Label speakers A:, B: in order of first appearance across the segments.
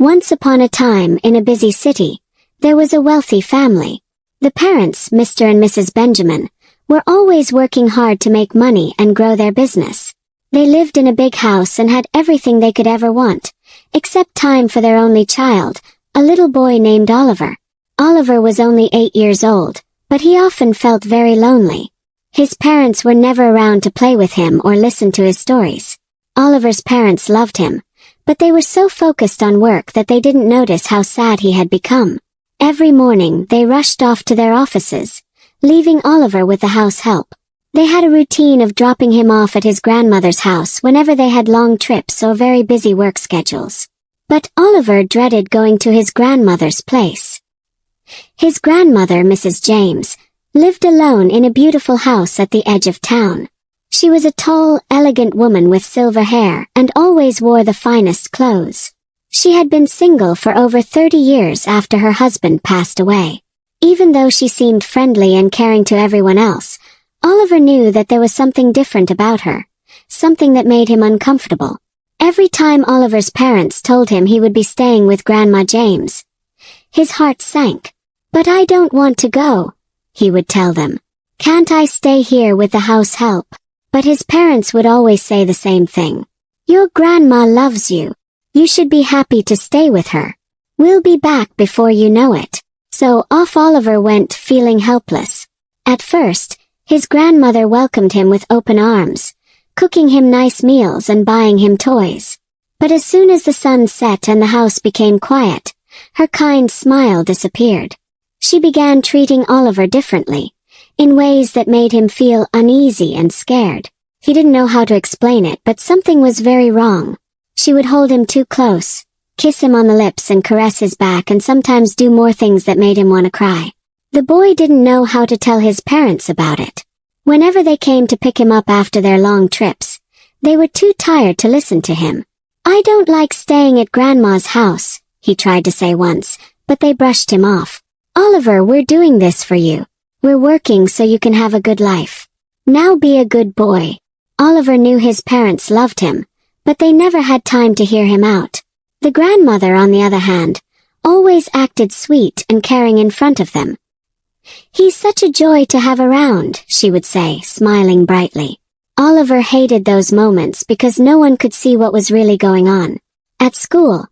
A: Once upon a time, in a busy city, there was a wealthy family. The parents, Mr. and Mrs. Benjamin, were always working hard to make money and grow their business. They lived in a big house and had everything they could ever want, except time for their only child, a little boy named Oliver. Oliver was only 8 years old, but he often felt very lonely. His parents were never around to play with him or listen to his stories. Oliver's parents loved him, but they were so focused on work that they didn't notice how sad he had become. Every morning they rushed off to their offices, leaving Oliver with the house help. They had a routine of dropping him off at his grandmother's house whenever they had long trips or very busy work schedules. But Oliver dreaded going to his grandmother's place. His grandmother, Mrs. James, lived alone in a beautiful house at the edge of town. She was a tall, elegant woman with silver hair and always wore the finest clothes. She had been single for over 30 years after her husband passed away. Even though she seemed friendly and caring to everyone else, Oliver knew that there was something different about her, something that made him uncomfortable. Every time Oliver's parents told him he would be staying with Grandma James, his heart sank. "But I don't want to go," he would tell them. "Can't I stay here with the house help?" But his parents would always say the same thing. "Your grandma loves you. You should be happy to stay with her. We'll be back before you know it." So off Oliver went, feeling helpless. At first, his grandmother welcomed him with open arms, cooking him nice meals and buying him toys. But as soon as the sun set and the house became quiet, her kind smile disappeared. She began treating Oliver differently, in ways that made him feel uneasy and scared. He didn't know how to explain it, but something was very wrong. She would hold him too close, kiss him on the lips and caress his back, and sometimes do more things that made him want to cry. The boy didn't know how to tell his parents about it. Whenever they came to pick him up after their long trips, they were too tired to listen to him. "I don't like staying at Grandma's house," he tried to say once, but they brushed him off. "Oliver, we're doing this for you. We're working so you can have a good life. Now be a good boy." Oliver knew his parents loved him, but they never had time to hear him out. The grandmother, on the other hand, always acted sweet and caring in front of them. "He's such a joy to have around," she would say, smiling brightly. Oliver hated those moments because no one could see what was really going on. At school,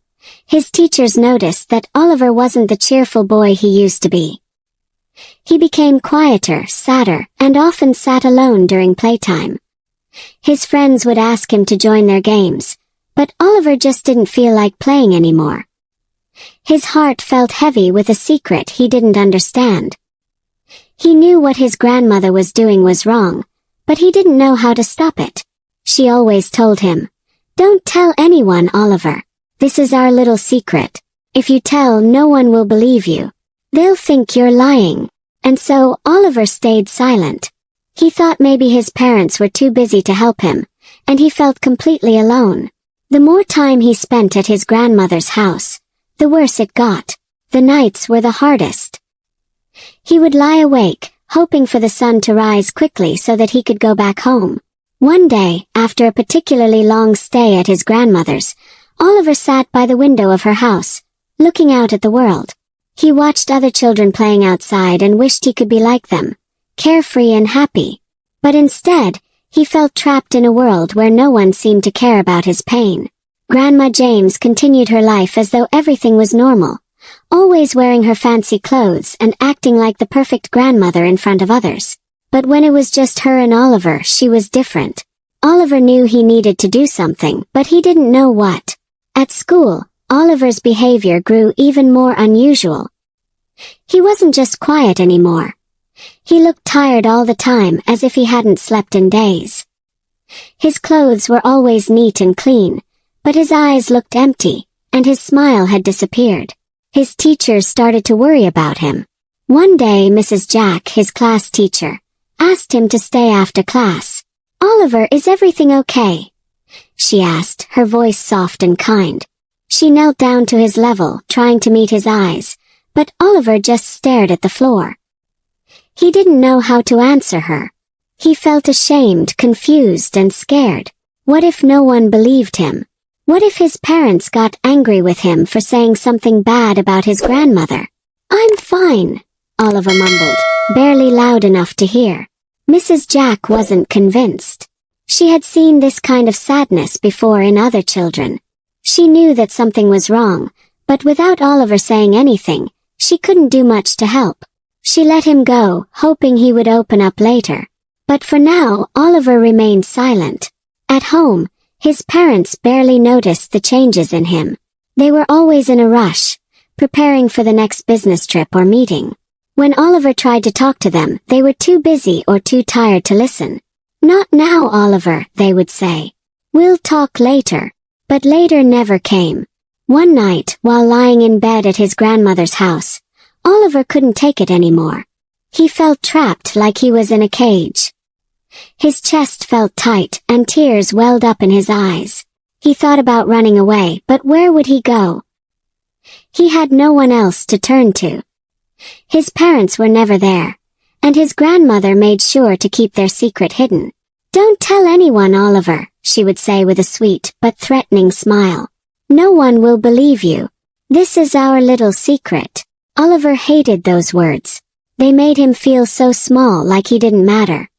A: his teachers noticed that Oliver wasn't the cheerful boy he used to be. He became quieter, sadder, and often sat alone during playtime. His friends would ask him to join their games, but Oliver just didn't feel like playing anymore. His heart felt heavy with a secret he didn't understand. He knew what his grandmother was doing was wrong, but he didn't know how to stop it. She always told him, "Don't tell anyone, Oliver. This is our little secret. If you tell, no one will believe you. They'll think you're lying." And so Oliver stayed silent. He thought maybe his parents were too busy to help him, and he felt completely alone. The more time he spent at his grandmother's house, the worse it got. The nights were the hardest. He would lie awake, hoping for the sun to rise quickly so that he could go back home. One day, after a particularly long stay at his grandmother's, Oliver sat by the window of her house, looking out at the world. He watched other children playing outside and wished he could be like them, carefree and happy. But instead, he felt trapped in a world where no one seemed to care about his pain. Grandma James continued her life as though everything was normal, always wearing her fancy clothes and acting like the perfect grandmother in front of others. But when it was just her and Oliver, she was different. Oliver knew he needed to do something, but he didn't know what. At school, Oliver's behavior grew even more unusual. He wasn't just quiet anymore. He looked tired all the time, as if he hadn't slept in days. His clothes were always neat and clean, but his eyes looked empty, and his smile had disappeared. His teachers started to worry about him. One day, Mrs. Jack, his class teacher, asked him to stay after class. "Oliver, is everything okay?" she asked, her voice soft and kind. She knelt down to his level, trying to meet his eyes, but Oliver just stared at the floor. He didn't know how to answer her. He felt ashamed, confused, and scared. What if no one believed him? What if his parents got angry with him for saying something bad about his grandmother? "I'm fine," Oliver mumbled, barely loud enough to hear. Mrs. Jack wasn't convinced. She had seen this kind of sadness before in other children. She knew that something was wrong, but without Oliver saying anything, she couldn't do much to help. She let him go, hoping he would open up later. But for now, Oliver remained silent. At home, his parents barely noticed the changes in him. They were always in a rush, preparing for the next business trip or meeting. When Oliver tried to talk to them, they were too busy or too tired to listen. "Not now, Oliver," they would say. "We'll talk later." But later never came. One night, while lying in bed at his grandmother's house, Oliver couldn't take it anymore. He felt trapped like he was in a cage. His chest felt tight and tears welled up in his eyes. He thought about running away, but where would he go? He had no one else to turn to. His parents were never there, and his grandmother made sure to keep their secret hidden. "Don't tell anyone, Oliver," she would say with a sweet but threatening smile. "No one will believe you. This is our little secret." Oliver hated those words. They made him feel so small, like he didn't matter.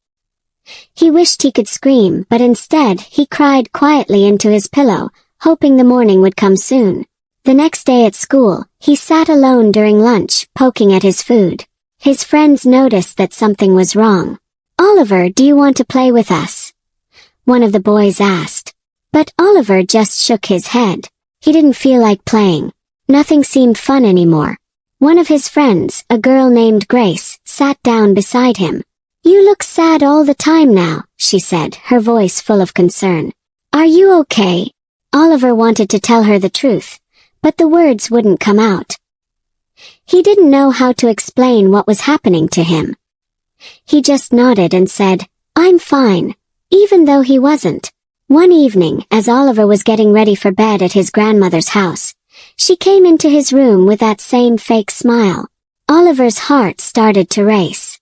A: He wished he could scream, but instead he cried quietly into his pillow, hoping the morning would come soon. The next day at school, he sat alone during lunch, poking at his food. His friends noticed that something was wrong. "Oliver, do you want to play with us?" one of the boys asked. But Oliver just shook his head. He didn't feel like playing. Nothing seemed fun anymore. One of his friends, a girl named Grace, sat down beside him. "You look sad all the time now," she said, her voice full of concern. "Are you okay?" Oliver wanted to tell her the truth, but the words wouldn't come out. He didn't know how to explain what was happening to him. He just nodded and said, "I'm fine," even though he wasn't. One evening, as Oliver was getting ready for bed at his grandmother's house, she came into his room with that same fake smile. Oliver's heart started to race.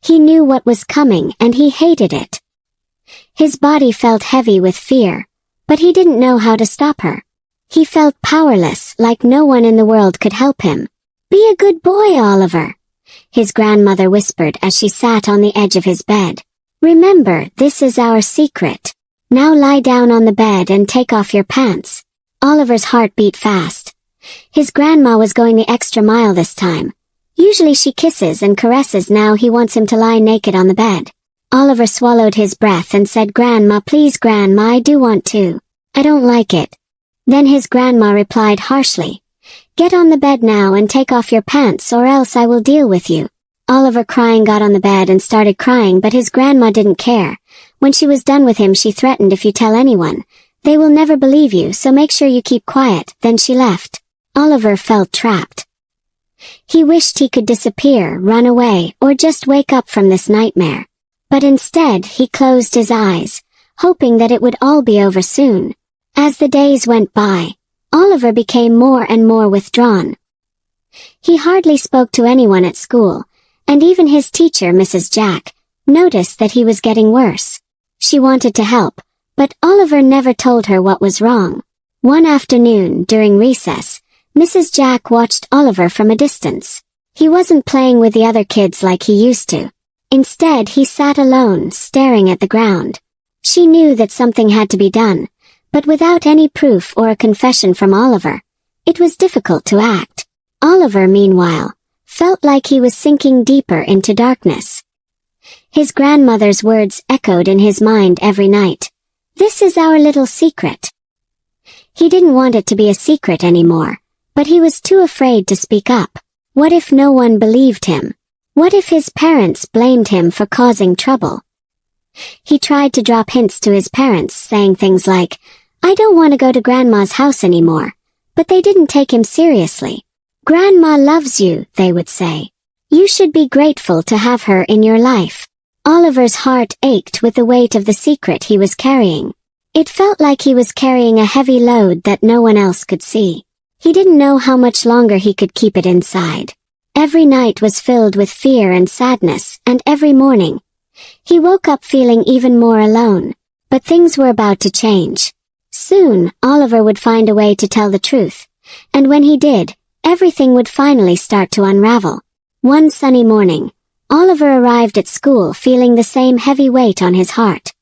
A: He knew what was coming and he hated it. His body felt heavy with fear, but he didn't know how to stop her. He felt powerless, like no one in the world could help him. "Be a good boy, Oliver," his grandmother whispered as she sat on the edge of his bed. "Remember, this is our secret. Now lie down on the bed and take off your pants." Oliver's heart beat fast. His grandma was going the extra mile this time. Usually she kisses and caresses, now he wants him to lie naked on the bed. Oliver swallowed his breath and said, "Grandma, please Grandma, I do want to. I don't like it." Then his grandma replied harshly, "Get on the bed now and take off your pants or else I will deal with you." Oliver, crying, got on the bed and started crying, but his grandma didn't care. When she was done with him, she threatened, "If you tell anyone, they will never believe you, so make sure you keep quiet." Then she left. Oliver felt trapped. He wished he could disappear, run away, or just wake up from this nightmare. But instead, he closed his eyes, hoping that it would all be over soon. As the days went by, Oliver became more and more withdrawn. He hardly spoke to anyone at school, and even his teacher, Mrs. Jack, noticed that he was getting worse. She wanted to help, but Oliver never told her what was wrong. One afternoon, during recess, Mrs. Jack watched Oliver from a distance. He wasn't playing with the other kids like he used to. Instead, he sat alone, staring at the ground. She knew that something had to be done, but without any proof or a confession from Oliver, it was difficult to act. Oliver, meanwhile, felt like he was sinking deeper into darkness. His grandmother's words echoed in his mind every night. "This is our little secret." He didn't want it to be a secret anymore, but he was too afraid to speak up. What if no one believed him? What if his parents blamed him for causing trouble? He tried to drop hints to his parents, saying things like, "I don't want to go to Grandma's house anymore," but they didn't take him seriously. "Grandma loves you," they would say. "You should be grateful to have her in your life." Oliver's heart ached with the weight of the secret he was carrying. It felt like he was carrying a heavy load that no one else could see. He didn't know how much longer he could keep it inside. Every night was filled with fear and sadness, and every morning, he woke up feeling even more alone. But things were about to change. Soon, Oliver would find a way to tell the truth, and when he did, everything would finally start to unravel. One sunny morning, Oliver arrived at school feeling the same heavy weight on his heart.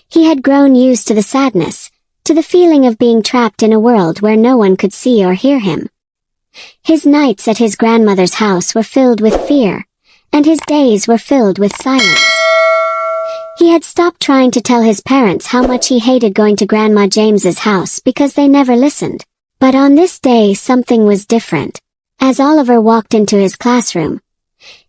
A: He had grown used to the sadness, to the feeling of being trapped in a world where no one could see or hear him. His nights at his grandmother's house were filled with fear, and his days were filled with silence. He had stopped trying to tell his parents how much he hated going to Grandma James's house because they never listened. But on this day something was different. As Oliver walked into his classroom,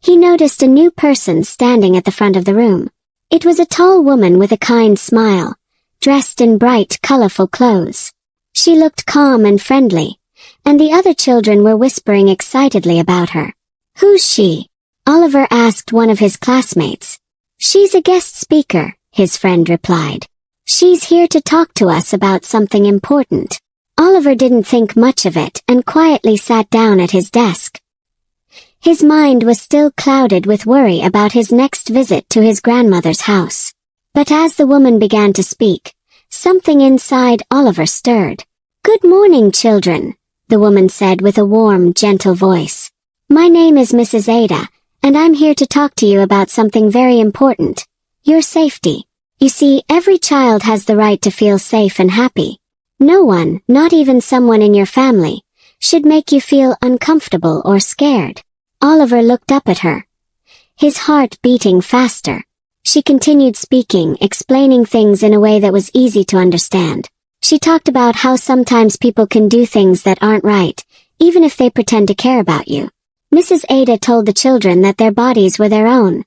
A: he noticed a new person standing at the front of the room. It was a tall woman with a kind smile, dressed in bright, colorful clothes. She looked calm and friendly, and the other children were whispering excitedly about her. "Who's she?" Oliver asked one of his classmates. "She's a guest speaker," his friend replied. "She's here to talk to us about something important." Oliver didn't think much of it and quietly sat down at his desk. His mind was still clouded with worry about his next visit to his grandmother's house. But as the woman began to speak, something inside Oliver stirred. "Good morning, children," the woman said with a warm, gentle voice. "My name is Mrs. Ada, and I'm here to talk to you about something very important. Your safety. You see, every child has the right to feel safe and happy. No one, not even someone in your family, should make you feel uncomfortable or scared." Oliver looked up at her, his heart beating faster. She continued speaking, explaining things in a way that was easy to understand. She talked about how sometimes people can do things that aren't right, even if they pretend to care about you. Mrs. Ada told the children that their bodies were their own,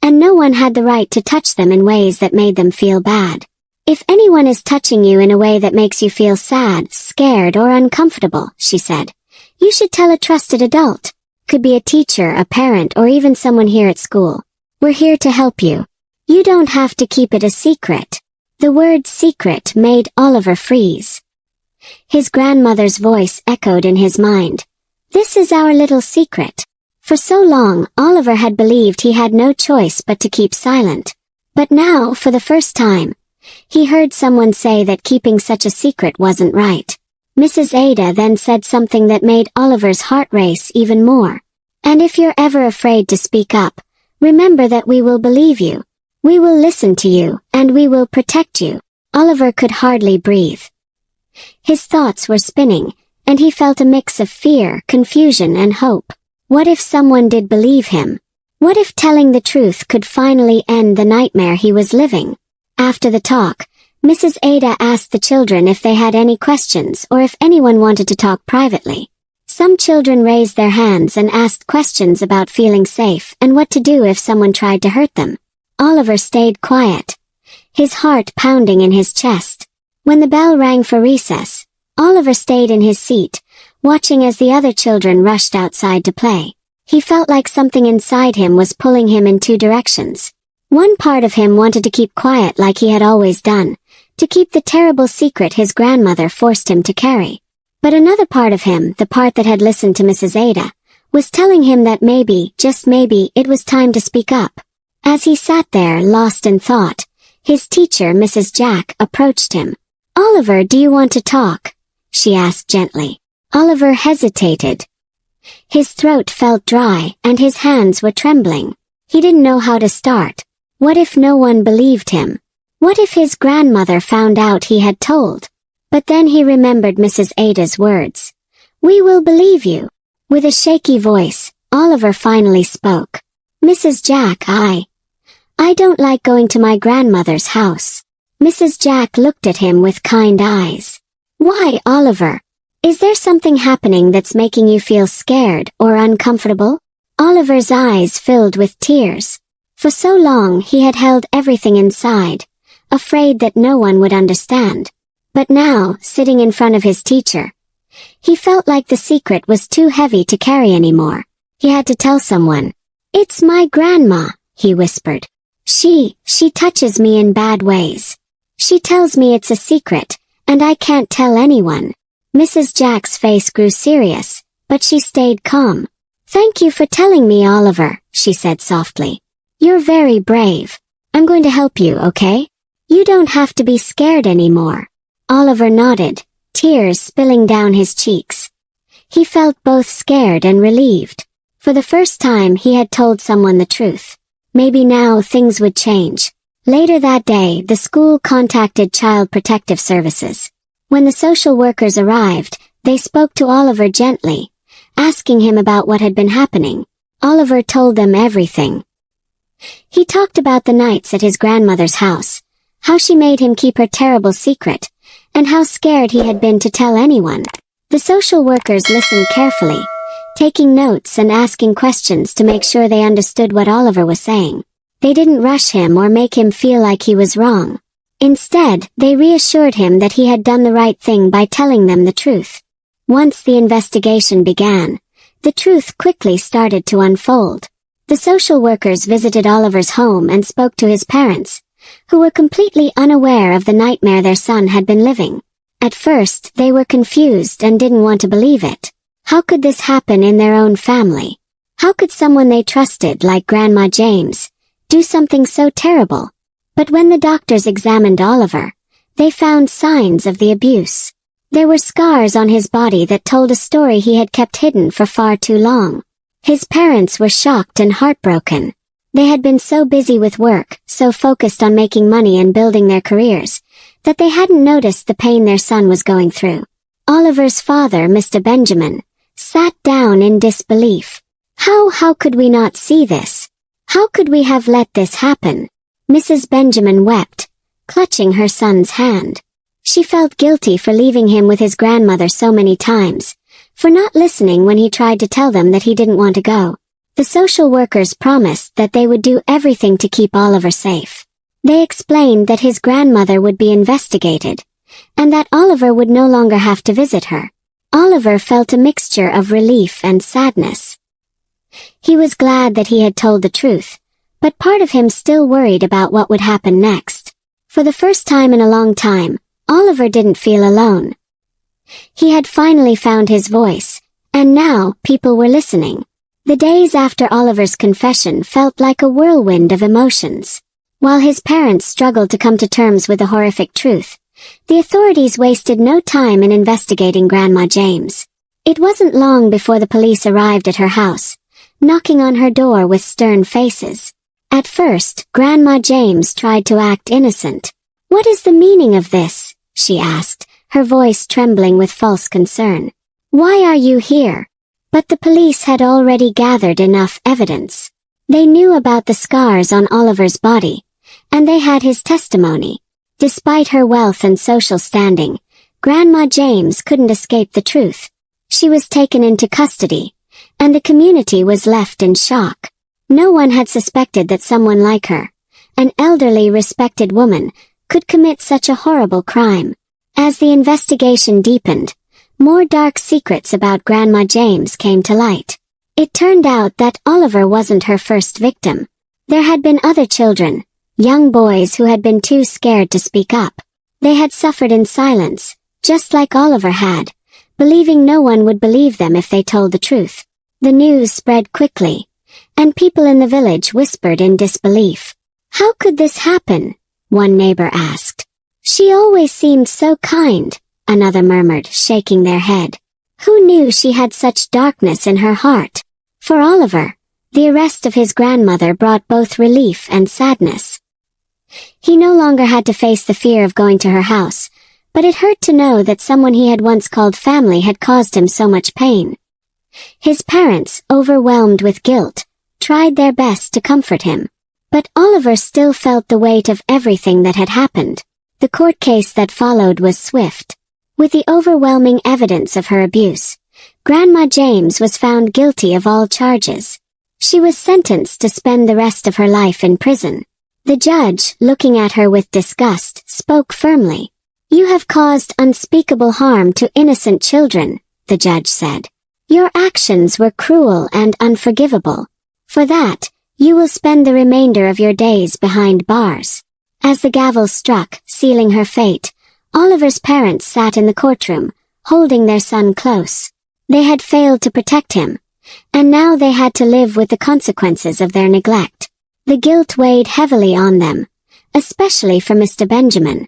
A: and no one had the right to touch them in ways that made them feel bad. "If anyone is touching you in a way that makes you feel sad, scared, or uncomfortable," she said, "you should tell a trusted adult. Could be a teacher, a parent, or even someone here at school. We're here to help you. You don't have to keep it a secret." The word secret made Oliver freeze. His grandmother's voice echoed in his mind. "This is our little secret." For so long, Oliver had believed he had no choice but to keep silent. But now, for the first time, he heard someone say that keeping such a secret wasn't right. Mrs. Ada then said something that made Oliver's heart race even more. "And if you're ever afraid to speak up, remember that we will believe you. We will listen to you, and we will protect you." Oliver could hardly breathe. His thoughts were spinning, and he felt a mix of fear, confusion, and hope. What if someone did believe him? What if telling the truth could finally end the nightmare he was living? After the talk, Mrs. Ada asked the children if they had any questions or if anyone wanted to talk privately. Some children raised their hands and asked questions about feeling safe and what to do if someone tried to hurt them. Oliver stayed quiet, his heart pounding in his chest. When the bell rang for recess, Oliver stayed in his seat, watching as the other children rushed outside to play. He felt like something inside him was pulling him in two directions. One part of him wanted to keep quiet like he had always done, to keep the terrible secret his grandmother forced him to carry. But another part of him, the part that had listened to Mrs. Ada, was telling him that maybe, just maybe, it was time to speak up. As he sat there, lost in thought, his teacher, Mrs. Jack, approached him. "Oliver, do you want to talk?" she asked gently. Oliver hesitated. His throat felt dry, and his hands were trembling. He didn't know how to start. What if no one believed him? What if his grandmother found out he had told? But then he remembered Mrs. Ada's words. "We will believe you." With a shaky voice, Oliver finally spoke. "Mrs. Jack, I don't like going to my grandmother's house." Mrs. Jack looked at him with kind eyes. "Why, Oliver? Is there something happening that's making you feel scared or uncomfortable?" Oliver's eyes filled with tears. For so long he had held everything inside, afraid that no one would understand. But now, sitting in front of his teacher, he felt like the secret was too heavy to carry anymore. He had to tell someone. "It's my grandma," he whispered. She touches me in bad ways. She tells me it's a secret, and I can't tell anyone." Mrs. Jack's face grew serious, but she stayed calm. "Thank you for telling me, Oliver," she said softly. "You're very brave. I'm going to help you, okay? You don't have to be scared anymore." Oliver nodded, tears spilling down his cheeks. He felt both scared and relieved. For the first time he had told someone the truth. Maybe now things would change. Later that day, the school contacted Child Protective Services. When the social workers arrived, they spoke to Oliver gently, asking him about what had been happening. Oliver told them everything. He talked about the nights at his grandmother's house, how she made him keep her terrible secret, and how scared he had been to tell anyone. The social workers listened carefully, taking notes and asking questions to make sure they understood what Oliver was saying. They didn't rush him or make him feel like he was wrong. Instead, they reassured him that he had done the right thing by telling them the truth. Once the investigation began, the truth quickly started to unfold. The social workers visited Oliver's home and spoke to his parents, who were completely unaware of the nightmare their son had been living. At first, they were confused and didn't want to believe it. How could this happen in their own family? How could someone they trusted, like Grandma James, do something so terrible? But when the doctors examined Oliver, they found signs of the abuse. There were scars on his body that told a story he had kept hidden for far too long. His parents were shocked and heartbroken. They had been so busy with work, so focused on making money and building their careers, that they hadn't noticed the pain their son was going through. Oliver's father, Mr. Benjamin, sat down in disbelief. How could we not see this? How could we have let this happen? Mrs. Benjamin wept, clutching her son's hand. She felt guilty for leaving him with his grandmother so many times, for not listening when he tried to tell them that he didn't want to go. The social workers promised that they would do everything to keep Oliver safe. They explained that his grandmother would be investigated, and that Oliver would no longer have to visit her. Oliver felt a mixture of relief and sadness. He was glad that he had told the truth, but part of him still worried about what would happen next. For the first time in a long time, Oliver didn't feel alone. He had finally found his voice, and now people were listening. The days after Oliver's confession felt like a whirlwind of emotions. While his parents struggled to come to terms with the horrific truth, the authorities wasted no time in investigating Grandma James. It wasn't long before the police arrived at her house, knocking on her door with stern faces. At first, Grandma James tried to act innocent. "What is the meaning of this?" she asked, her voice trembling with false concern. "Why are you here?" But the police had already gathered enough evidence. They knew about the scars on Oliver's body, and they had his testimony. Despite her wealth and social standing, Grandma James couldn't escape the truth. She was taken into custody, and the community was left in shock. No one had suspected that someone like her, an elderly, respected woman, could commit such a horrible crime. As the investigation deepened, more dark secrets about Grandma James came to light. It turned out that Oliver wasn't her first victim. There had been other children, young boys who had been too scared to speak up. They had suffered in silence, just like Oliver had, believing no one would believe them if they told the truth. The news spread quickly, and people in the village whispered in disbelief. "How could this happen?" one neighbor asked. "She always seemed so kind," another murmured, shaking their head. Who knew she had such darkness in her heart? For Oliver, the arrest of his grandmother brought both relief and sadness. He no longer had to face the fear of going to her house, but it hurt to know that someone he had once called family had caused him so much pain. His parents, overwhelmed with guilt, tried their best to comfort him. But Oliver still felt the weight of everything that had happened. The court case that followed was swift. With the overwhelming evidence of her abuse, Grandma James was found guilty of all charges. She was sentenced to spend the rest of her life in prison. The judge, looking at her with disgust, spoke firmly. "You have caused unspeakable harm to innocent children," the judge said. "Your actions were cruel and unforgivable. For that, you will spend the remainder of your days behind bars." As the gavel struck, sealing her fate, Oliver's parents sat in the courtroom, holding their son close. They had failed to protect him, and now they had to live with the consequences of their neglect. The guilt weighed heavily on them, especially for Mr. Benjamin.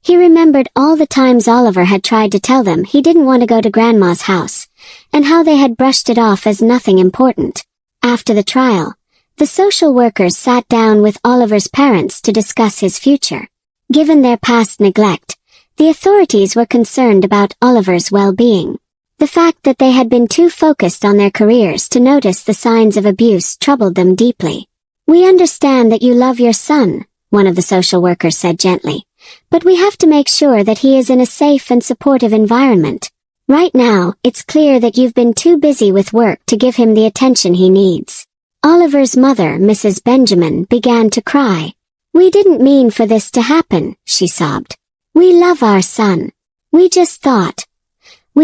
A: He remembered all the times Oliver had tried to tell them he didn't want to go to Grandma's house, and how they had brushed it off as nothing important. After the trial, the social workers sat down with Oliver's parents to discuss his future. Given their past neglect, the authorities were concerned about Oliver's well-being. The fact that they had been too focused on their careers to notice the signs of abuse troubled them deeply. "We understand that you love your son," one of the social workers said gently, "but we have to make sure that he is in a safe and supportive environment. Right now, it's clear that you've been too busy with work to give him the attention he needs." Oliver's mother, Mrs. Benjamin, began to cry. "We didn't mean for this to happen," she sobbed. "We love our son. We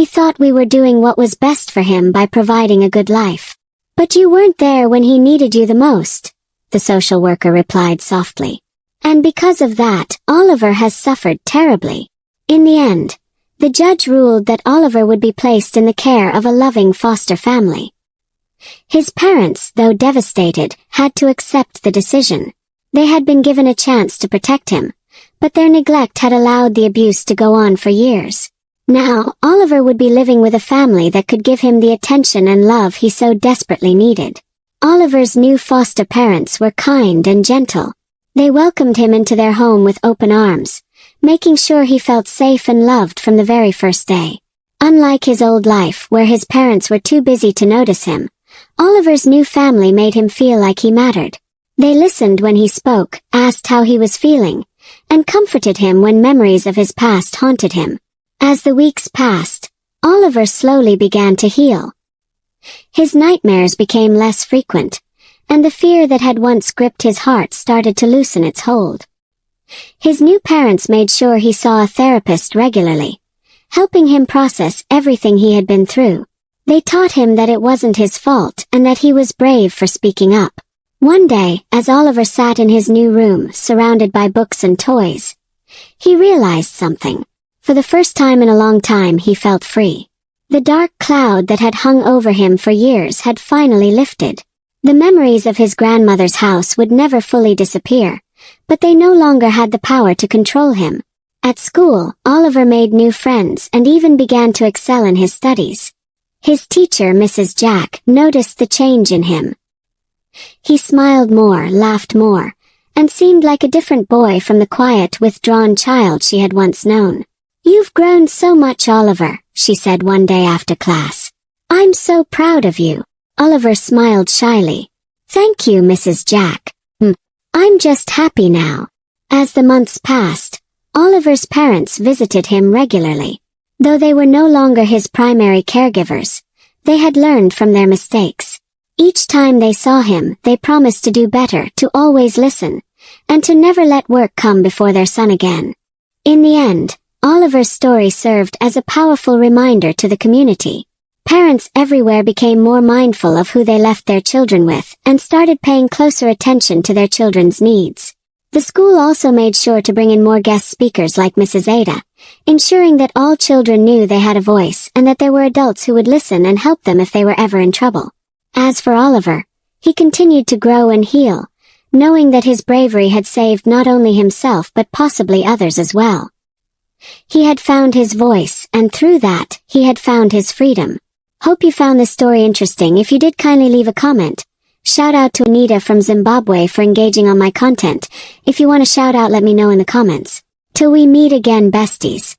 A: thought we were doing what was best for him by providing a good life. But you weren't there when he needed you the most," the social worker replied softly. "And because of that, Oliver has suffered terribly." In the end, the judge ruled that Oliver would be placed in the care of a loving foster family. His parents, though devastated, had to accept the decision. They had been given a chance to protect him, but their neglect had allowed the abuse to go on for years. Now, Oliver would be living with a family that could give him the attention and love he so desperately needed. Oliver's new foster parents were kind and gentle. They welcomed him into their home with open arms, making sure he felt safe and loved from the very first day. Unlike his old life, where his parents were too busy to notice him, Oliver's new family made him feel like he mattered. They listened when he spoke, asked how he was feeling, and comforted him when memories of his past haunted him. As the weeks passed, Oliver slowly began to heal. His nightmares became less frequent, and the fear that had once gripped his heart started to loosen its hold. His new parents made sure he saw a therapist regularly, helping him process everything he had been through. They taught him that it wasn't his fault and that he was brave for speaking up. One day, as Oliver sat in his new room, surrounded by books and toys, he realized something. For the first time in a long time, he felt free. The dark cloud that had hung over him for years had finally lifted. The memories of his grandmother's house would never fully disappear, but they no longer had the power to control him. At school, Oliver made new friends and even began to excel in his studies. His teacher, Mrs. Jack, noticed the change in him. He smiled more, laughed more, and seemed like a different boy from the quiet, withdrawn child she had once known. "You've grown so much, Oliver," she said one day after class. "I'm so proud of you." Oliver smiled shyly. "Thank you, Mrs. Jack. I'm just happy now." As the months passed, Oliver's parents visited him regularly. Though they were no longer his primary caregivers, they had learned from their mistakes. Each time they saw him, they promised to do better, to always listen, and to never let work come before their son again. In the end, Oliver's story served as a powerful reminder to the community. Parents everywhere became more mindful of who they left their children with and started paying closer attention to their children's needs. The school also made sure to bring in more guest speakers like Mrs. Ada, ensuring that all children knew they had a voice and that there were adults who would listen and help them if they were ever in trouble. As for Oliver, he continued to grow and heal, knowing that his bravery had saved not only himself but possibly others as well. He had found his voice, and through that, he had found his freedom. Hope you found this story interesting. If you did, kindly leave a comment. Shout out to Anita from Zimbabwe for engaging on my content. If you want a shout out, let me know in the comments. Till we meet again, besties.